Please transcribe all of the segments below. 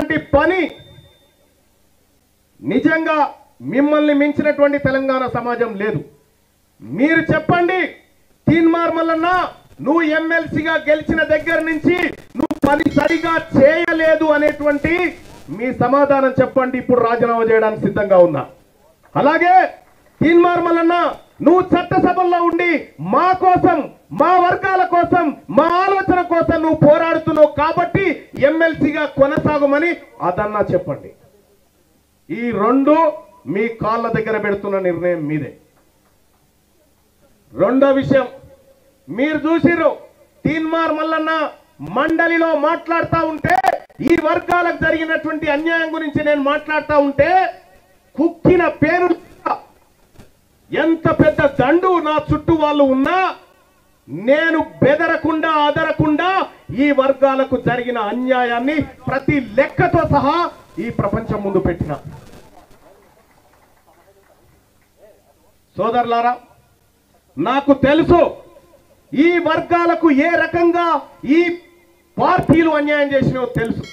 చేసినటువంటి పని నిజంగా మిమ్మల్ని మించినటువంటి తెలంగాణ సమాజం లేదు. మీరు చెప్పండి, తీన్మార్ మల్లన్న నువ్వు ఎమ్మెల్సీగా గెలిచిన దగ్గర నుంచి నువ్వు పని సరిగా చేయలేదు అనేటువంటి మీ సమాధానం చెప్పండి. ఇప్పుడు రాజీనామా చేయడానికి సిద్ధంగా ఉన్నా. అలాగే తీన్మార్ మల్లన్న నువ్వు చట్టసభల్లో ఉండి మా కోసం, మా వర్గాల కోసం, మా ఆలోచన కోసం నువ్వు పోరాడుతున్నావు కాబట్టి ఎమ్మెల్సీగా కొనసాగమని అదన్నా చెప్పండి. ఈ రెండు మీ కాళ్ళ దగ్గర పెడుతున్న నిర్ణయం మీదే. రెండో విషయం, మీరు చూసిరు తీన్మార్ మల్లన్న మండలిలో మాట్లాడుతూ ఉంటే, ఈ వర్గాలకు జరిగినటువంటి అన్యాయం గురించి నేను మాట్లాడుతూ ఉంటే కుక్కిన పేరు ఎంత పెద్ద దండు నా చుట్టూ వాళ్ళు ఉన్నా నేను బెదరకుండా అదరకుండా ఈ వర్గాలకు జరిగిన అన్యాయాన్ని ప్రతి లెక్కతో సహా ఈ ప్రపంచం ముందు పెట్టిన. సోదరులారా, నాకు తెలుసు ఈ వర్గాలకు ఏ రకంగా ఈ పార్టీలు అన్యాయం చేసినో తెలుసు.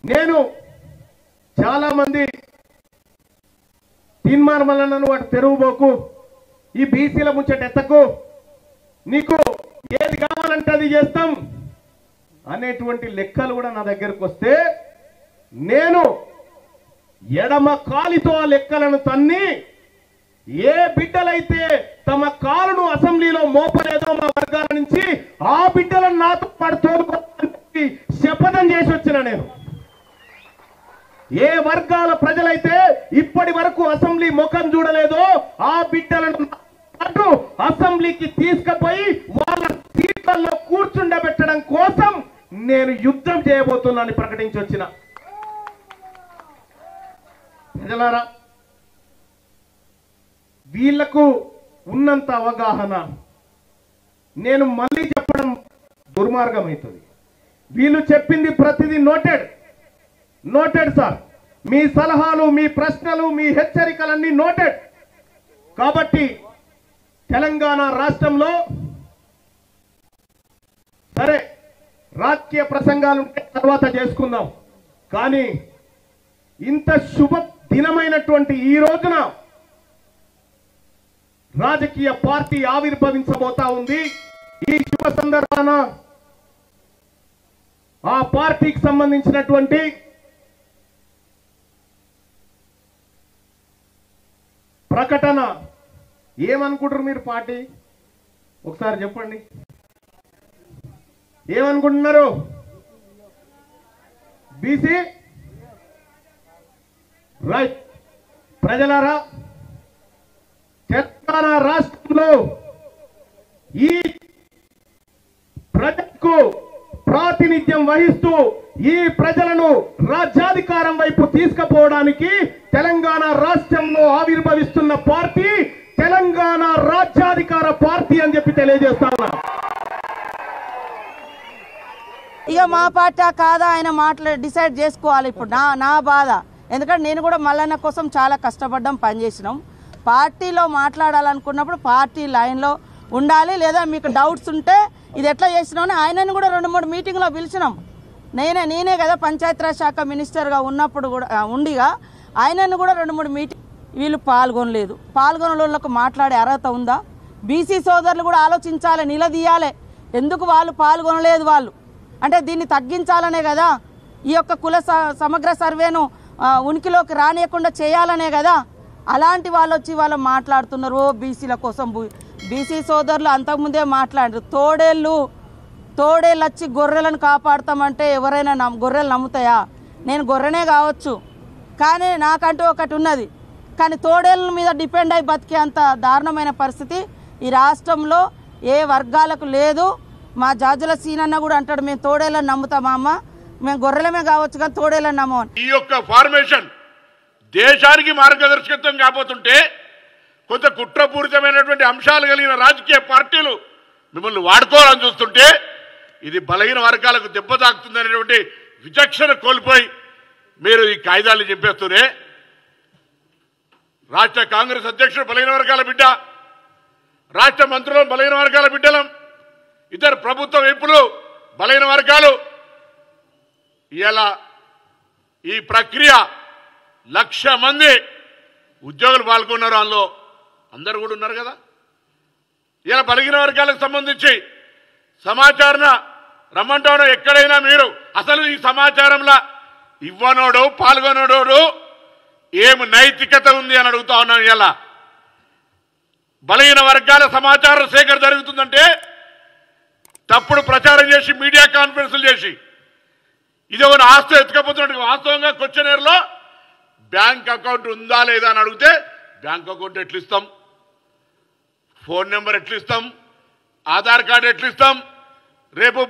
నేను చాలా మంది తీన్మార్ మల్లన్నను వాటి తెరువుబోకు, ఈ బీసీల ముచ్చట ఎత్తకు, నీకు ఏది కావాలంటే అది చేస్తాం అనేటువంటి లెక్కలు కూడా నా దగ్గరకు వస్తే నేను ఎడమ కాలితో ఆ లెక్కలను తన్ని ఏ బిడ్డలైతే తమ కాలును అసెంబ్లీలో మోపలేదో మా వర్గాల నుంచి ఆ బిడ్డలను నాతో పాటు తోడుకోవాలని శపథం చేసి వచ్చిన నేను. ఏ వర్గాల ప్రజలైతే ఇప్పటి వరకు అసెంబ్లీ ముఖం చూడలేదో ఆ బిడ్డలను పాటు అసెంబ్లీకి తీసుకుపోయి వాళ్ళ సీట్లలో కూర్చుండబెట్టడం కోసం నేను యుద్ధం చేయబోతున్నానని ప్రకటించి వచ్చిన. ప్రజలారా, వీళ్లకు ఉన్నంత అవగాహన నేను మళ్ళీ చెప్పడం దుర్మార్గం అవుతుంది. వీళ్ళు చెప్పింది ప్రతిదీ నోటెడ్ సార్. మీ సలహాలు, మీ ప్రశ్నలు, మీ హెచ్చరికలన్నీ నోటెడ్. కాబట్టి తెలంగాణ రాష్ట్రంలో సరే రాజకీయ ప్రసంగాలు తర్వాత చేసుకుందాం, కానీ ఇంత శుభ దినమైనటువంటి ఈ రోజున రాజకీయ పార్టీ ఆవిర్భవించబోతా ఉంది. ఈ శుభ సందర్భాన ఆ పార్టీకి సంబంధించినటువంటి ప్రకటన ఏమనుకుంటారు మీరు? పార్టీ ఒకసారి చెప్పండి, ఏమనుకుంటున్నారు? BC right. ప్రజలారా, తెలంగాణ రాష్ట్రంలో ఈ ప్రజలకు ప్రాతినిధ్యం వహిస్తూ ఈ ప్రజలను రాజ్యాధికారం వైపు తీసుకుపోవడానికి తెలంగాణ రాష్ట్రంలో ఆవిర్భవిస్తున్న పార్టీ తెలంగాణ రాజ్యాధికార పార్టీ అని చెప్పి తెలియజేస్తా ఉన్నా. ఇక మా పార్టీ కాదా ఆయన డిసైడ్ చేసుకోవాలి. ఇప్పుడు నా బాధ, ఎందుకంటే నేను కూడా మల్లన్న కోసం చాలా కష్టపడ్డాం, పనిచేసినాం. పార్టీలో మాట్లాడాలనుకున్నప్పుడు పార్టీ లైన్లో ఉండాలి. లేదా మీకు డౌట్స్ ఉంటే ఇది ఎట్లా చేసినామని ఆయనను కూడా 2-3 మీటింగ్లో పిలిచినాం. నేనే కదా పంచాయతీరాజ్ శాఖ మినిస్టర్గా ఉన్నప్పుడు కూడా ఉండిగా ఆయనను కూడా 2-3 మీటింగ్ వీళ్ళు పాల్గొనలేదు. పాల్గొనలకు మాట్లాడే అర్హత ఉందా? బీసీ సోదరులు కూడా ఆలోచించాలి, నిలదీయాలి. ఎందుకు వాళ్ళు పాల్గొనలేదు? వాళ్ళు అంటే దీన్ని తగ్గించాలనే కదా, ఈ యొక్క కుల సమగ్ర సర్వేను ఉనికిలోకి రానియకుండా చేయాలనే కదా. అలాంటి వాళ్ళు వచ్చి వాళ్ళు మాట్లాడుతున్నారు బీసీల కోసం. బీసీ సోదరులు అంతకుముందే మాట్లాడారు. తోడేళ్ళు వచ్చి గొర్రెలను కాపాడుతామంటే ఎవరైనా గొర్రెలు నమ్ముతాయా? నేను గొర్రెనే కావచ్చు, కానీ నాకంటూ ఒకటి ఉన్నది. కానీ తోడేళ్ళ మీద డిపెండ్ అయి బతికే అంత దారుణమైన పరిస్థితి ఈ రాష్ట్రంలో ఏ వర్గాలకు లేదు. మా జాజుల సీనన్న కూడా అంటాడు, మేము తోడేళ్ళని నమ్ముతామా అమ్మ, మేము గొర్రెలమే కావచ్చు కానీ తోడేళ్ళని నమ్మని. ఈ యొక్క ఫార్మేషన్ దేశానికి మార్గదర్శకత్వం కాబోతుంటే కొంత కుట్రపూరితమైనటువంటి అంశాలు కలిగిన రాజకీయ పార్టీలు మిమ్మల్ని వాడుకోవాలని చూస్తుంటే ఇది బలహీన వర్గాలకు దెబ్బ తాకుతుందనేటువంటి విచక్షణ కోల్పోయి మీరు ఈ కాయిదాలు చెప్పేస్తూనే రాష్ట్ర కాంగ్రెస్ అధ్యక్షుడు బలహీన వర్గాల బిడ్డ, రాష్ట్ర మంత్రులు బలహీన వర్గాల బిడ్డలం, ఇతర ప్రభుత్వ వైపులు బలహీన వర్గాలు. ఇలా ఈ ప్రక్రియ 1,00,000 మంది ఉద్యోగులు పాల్గొన్నారు. అందులో అందరూ కూడా ఉన్నారు కదా. ఇలా బలహీన వర్గాలకు సంబంధించి సమాచారం రమ్మంటాడో ఎక్కడైనా మీరు అసలు ఈ సమాచారంలో ఇవ్వనోడు పాల్గొనోడు ఏం నైతికత ఉంది అని అడుగుతా ఉన్నాను. ఇలా బలహీన వర్గాల సమాచారం సేకరణ జరుగుతుందంటే తప్పుడు ప్రచారం చేసి మీడియా కాన్ఫరెన్స్లు చేసి ఇది ఒక ఆస్తి ఎత్తుకపోతున్నట్టు వాస్తవంగా క్వశ్చనర్లో బ్యాంక్ అకౌంట్ ఉందా లేదా అని అడిగితే బ్యాంక్ అకౌంట్ ఎట్లు ఇస్తాం, ఫోన్ నెంబర్ ఎట్లు ఇస్తాం, ఆధార్ కార్డు ఎట్లు ఇస్తాం, రేపు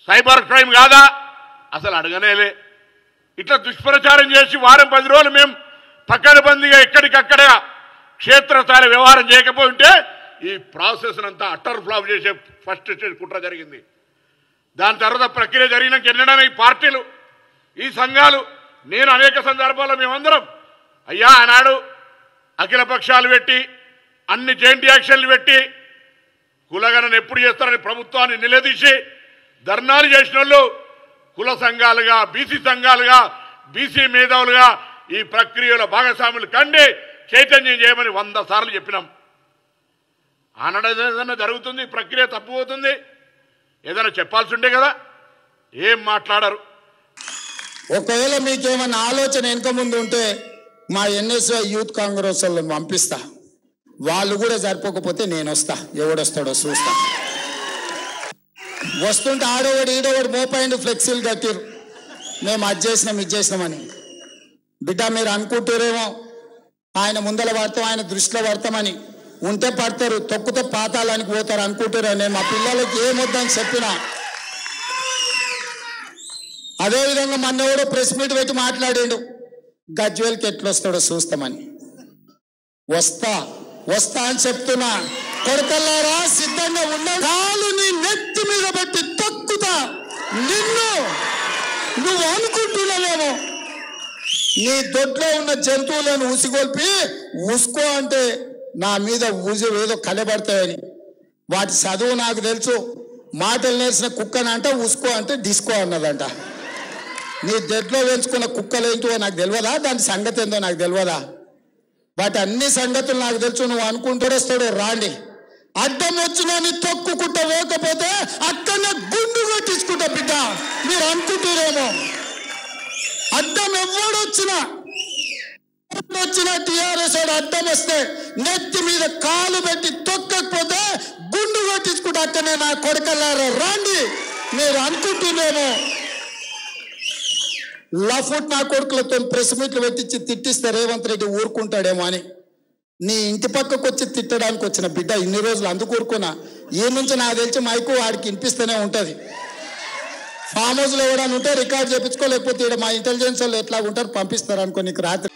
సైబర్ క్రైమ్ కాదా అసలు అడగనేలే. ఇట్లా దుష్ప్రచారం చేసి వారం 10 రోజులు మేము పక్కడబందీగా ఎక్కడికక్కడ క్షేత్రస్థాయి వ్యవహారం చేయకపోయి ఉంటే ఈ ప్రాసెస్ అంతా అట్టర్ ఫ్లాప్ చేసే ఫస్ట్ స్టేజ్ కుట్ర జరిగింది. దాని తర్వాత ప్రక్రియ జరిగినాక ఎన్నడైనా ఈ పార్టీలు ఈ సంఘాలు నేను అనేక సందర్భాల్లో మేమందరం అయ్యా ఆనాడు అఖిల పక్షాలు పెట్టి అన్ని జాయింట్ యాక్షన్లు పెట్టి కులగణన ఎప్పుడు చేస్తారని ప్రభుత్వాన్ని నిలదీసి ధర్నాలు చేసిన వాళ్ళు కుల సంఘాలుగా బీసీ సంఘాలుగా బీసీ మేధావులుగా ఈ ప్రక్రియలో భాగస్వాములు కండి చైతన్యం చేయమని 100 సార్లు చెప్పినాం. ఆనాడు ఏదైనా జరుగుతుంది, ప్రక్రియ తప్పుపోతుంది, ఏదైనా చెప్పాల్సి ఉంటే కదా, ఏం మాట్లాడరు. ఒకవేళ మీకేమైనా ఆలోచన వెనక ముందు ఉంటే మా ఎన్ఎస్వై యూత్ కాంగ్రెస్ వాళ్ళని పంపిస్తా. వాళ్ళు కూడా సరిపోకపోతే నేను వస్తా, ఎవడొస్తాడో చూస్తా. వస్తుంటే ఆడోవాడు ఈడోవాడు మోపాయిండు ఫ్లెక్సీలు కట్టిరు, మేము అది చేసినాం ఇది చేసినామని. బిడ్డ మీరు అనుకుంటారేమో ఆయన ముందర పడతాం ఆయన దృష్టిలో పడతామని. ఉంటే పడతారు, తొక్కుతో పాతాళానికి పోతారు అనుకుంటారు. నేను మా పిల్లలకి ఏమొద్దని చెప్పినా. అదేవిధంగా మొన్న ప్రెస్ మీట్ పెట్టి మాట్లాడాడు, గజ్వేల్కి ఎట్లొస్తాడో చూస్తామని. వస్తా వస్తా అని చెప్తున్నా. కొడుకల్లారా సిద్ధంగా ఉన్న కాలు నీ నెత్తి మీద పెట్టి తొక్కుతా. నిన్ను నువ్వు అనుకుంటున్నావేమో నీ దొడ్లో ఉన్న జంతువులను ఉసిగొల్పి ఉసుకో అంటే నా మీద ఊసి ఏదో కలబడతాయని. వాటి చదువు నాకు తెలుసు. మాటలు నేర్చిన కుక్కనంట ఉసుకో అంటే డిస్కో అన్నదంట. నీ దొడ్లో పెంచుకున్న కుక్కలు ఏంటో నాకు తెలియదా, దాని సంగతి ఏందో నాకు తెలియదా. వాటి అన్ని సంగతులు నాకు తెలుసు. నువ్వు అనుకుంటాడొస్తాడు రాండి. అడ్డం వచ్చినా నీ తొక్కుకుంటా పోకపోతే అక్కడనే గుండు కొట్టించుకుంటా. బిడ్డ మీరు అనుకుంటారేమో అడ్డం ఎవడొచ్చినా టీఆర్ఎస్ వాడు అడ్డం వస్తే నెత్తి మీద కాలు పెట్టి తొక్కకపోతే గుండు కొట్టించుకుంటా. అక్కడనే నా కొడుకల్లారా రాండి. మీరు అనుకుంటున్నారేమో లఫుట్ నా కొడుకులతో ప్రెస్ మీట్లు పెట్టించి తిట్టిస్తే రేవంత్ రెడ్డి ఊరుకుంటాడేమో అని. నీ ఇంటి పక్కకు వచ్చి తిట్టడానికి వచ్చిన బిడ్డ ఇన్ని రోజులు అందుకు ఊరుకున్నా. ఈ నుంచి నాకు తెలిసి మైకు వాడికి వినిపిస్తూనే ఉంటుంది. ఫామ్ హౌస్లో ఎవడని ఉంటే రికార్డ్ చేయించుకోలేకపోతే ఇక్కడ మా ఇంటెలిజెన్స్ వాళ్ళు ఎట్లా ఉంటారు పంపిస్తారు అనుకో నీకు రాత్రి.